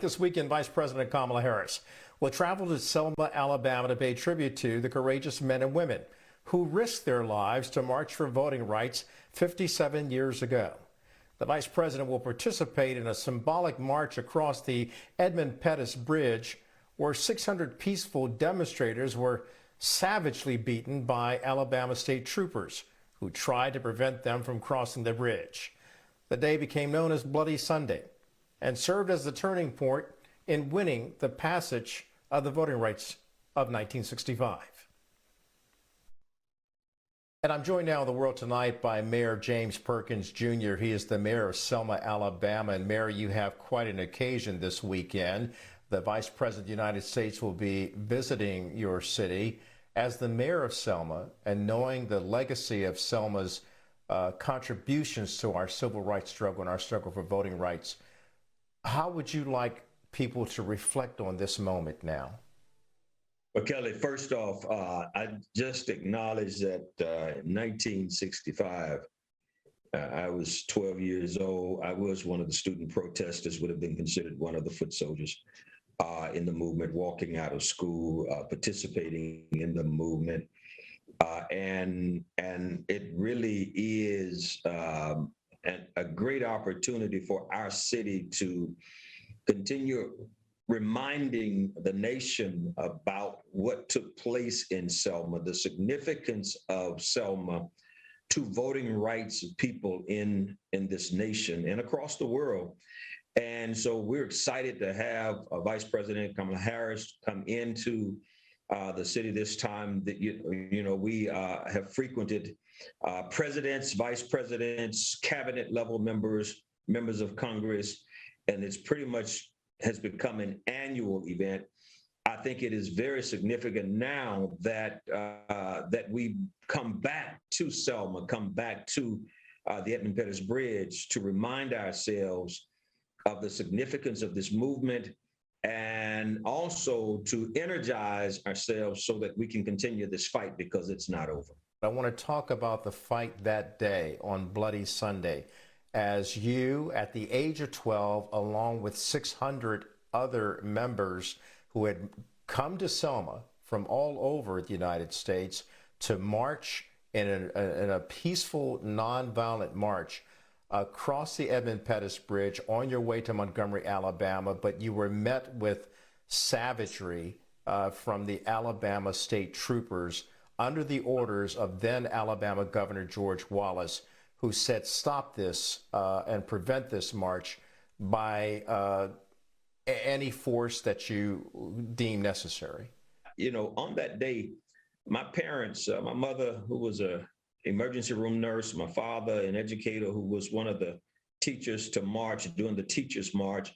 This weekend, Vice President Kamala Harris will travel to Selma, Alabama to pay tribute to the courageous men and women who risked their lives to march for voting rights 57 years ago. The Vice President will participate in a symbolic march across the Edmund Pettus Bridge, where 600 peaceful demonstrators were savagely beaten by Alabama state troopers who tried to prevent them from crossing the bridge. The day became known as Bloody Sunday and served as the turning point in winning the passage of the voting rights of 1965. And I'm joined now in the world tonight by Mayor James Perkins Jr. He is the mayor of Selma, Alabama. And Mayor, you have quite an occasion this weekend. The Vice President of the United States will be visiting your city. As the mayor of Selma, and knowing the legacy of Selma's contributions to our civil rights struggle and our struggle for voting rights, how would you like people to reflect on this moment now? Well, Kelly, first off, I just acknowledge that in 1965, I was 12 years old. I was one of the student protesters, would have been considered one of the foot soldiers in the movement, walking out of school, participating in the movement. And it really is a great opportunity for our city to continue reminding the nation about what took place in Selma, the significance of Selma to voting rights of people in this nation and across the world. And so we're excited to have Vice President Kamala Harris come into the city this time. That we have frequented presidents, vice presidents, cabinet level members, members of Congress, and it's pretty much has become an annual event. I think it is very significant now that that we come back to Selma, come back to the Edmund Pettus Bridge to remind ourselves of the significance of this movement, and also to energize ourselves so that we can continue this fight, because it's not over. I want to talk about the fight that day on Bloody Sunday, as you, at the age of 12, along with 600 other members who had come to Selma from all over the United States to march in a peaceful, nonviolent march across the Edmund Pettus Bridge on your way to Montgomery, Alabama, but you were met with savagery from the Alabama state troopers under the orders of then Alabama Governor George Wallace, who said stop this and prevent this march by any force that you deem necessary. You know, on that day, my parents, my mother, who was a emergency room nurse, my father, an educator who was one of the teachers to march during the Teachers March,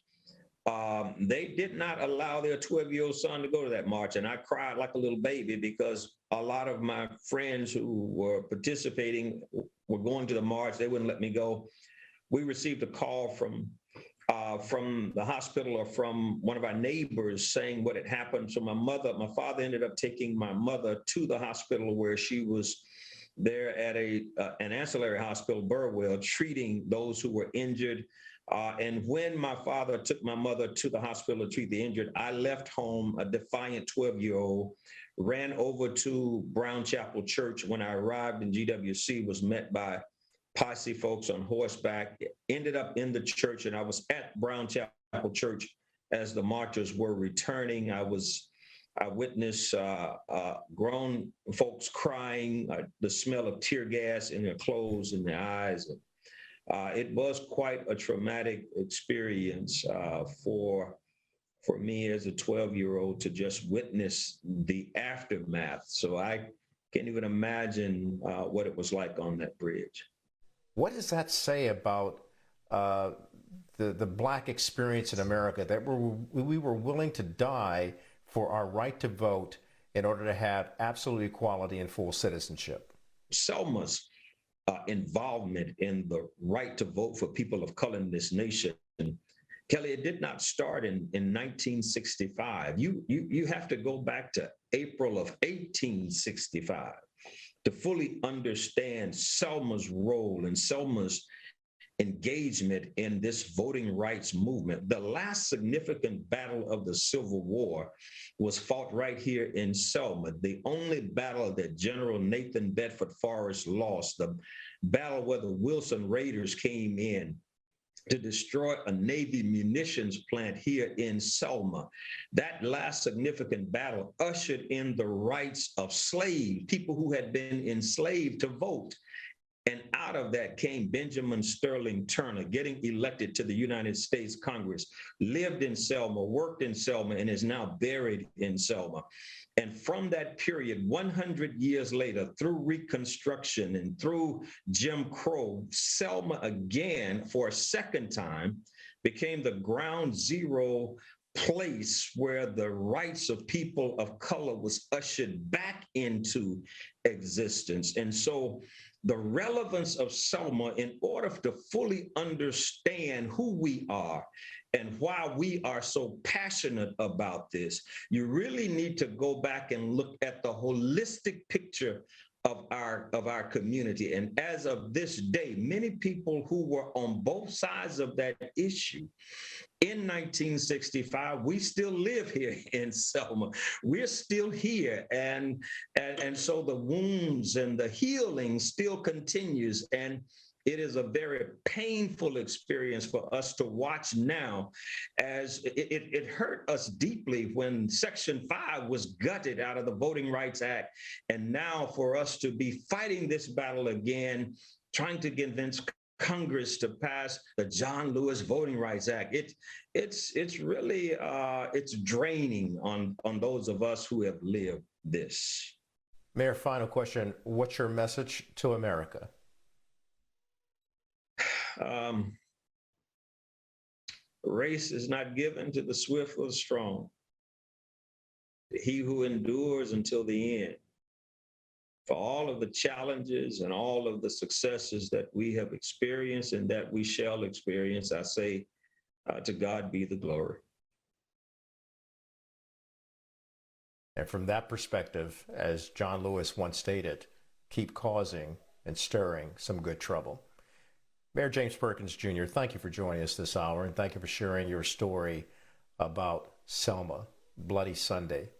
they did not allow their 12-year-old son to go to that march. And I cried like a little baby because a lot of my friends who were participating were going to the march. They wouldn't let me go. We received a call from the hospital or from one of our neighbors saying what had happened. So my father ended up taking my mother to the hospital, where she was there at an ancillary hospital, Burwell, treating those who were injured. And when my father took my mother to the hospital to treat the injured, I left home a defiant 12-year-old, ran over to Brown Chapel Church. When I arrived in GWC, was met by posse folks on horseback, ended up in the church, and I was at Brown Chapel Church as the marchers were returning. I witnessed grown folks crying, the smell of tear gas in their clothes and their eyes. It was quite a traumatic experience for me as a 12-year-old to just witness the aftermath. So I can't even imagine what it was like on that bridge. What does that say about the Black experience in America, that we were willing to die for our right to vote in order to have absolute equality and full citizenship? Selma's involvement in the right to vote for people of color in this nation, Kelly, it did not start in 1965. You have to go back to April of 1865 to fully understand Selma's role and Selma's engagement in this voting rights movement. The last significant battle of the Civil War was fought right here in Selma, the only battle that General Nathan Bedford Forrest lost, the battle where the Wilson Raiders came in to destroy a Navy munitions plant here in Selma. That last significant battle ushered in the rights of slaves, people who had been enslaved, to vote. And out of that came Benjamin Sterling Turner, getting elected to the United States Congress, lived in Selma, worked in Selma, and is now buried in Selma. And from that period, 100 years later, through Reconstruction and through Jim Crow, Selma again, for a second time, became the ground zero place where the rights of people of color was ushered back into existence. And so the relevance of Selma, in order to fully understand who we are and why we are so passionate about this, you really need to go back and look at the holistic picture of our community. And as of this day, many people who were on both sides of that issue in 1965, we still live here in Selma. We're still here. And so the wounds and the healing still continues. And it is a very painful experience for us to watch now, as it hurt us deeply when Section 5 was gutted out of the Voting Rights Act. And now for us to be fighting this battle again, trying to convince Congress to pass the John Lewis Voting Rights Act, it's really it's draining on those of us who have lived this. Mayor, final question. What's your message to America? Race is not given to the swift or the strong. He who endures until the end. For all of the challenges and all of the successes that we have experienced and that we shall experience, I say, to God be the glory. And from that perspective, as John Lewis once stated, keep causing and stirring some good trouble. Mayor James Perkins Jr., thank you for joining us this hour, and thank you for sharing your story about Selma, Bloody Sunday.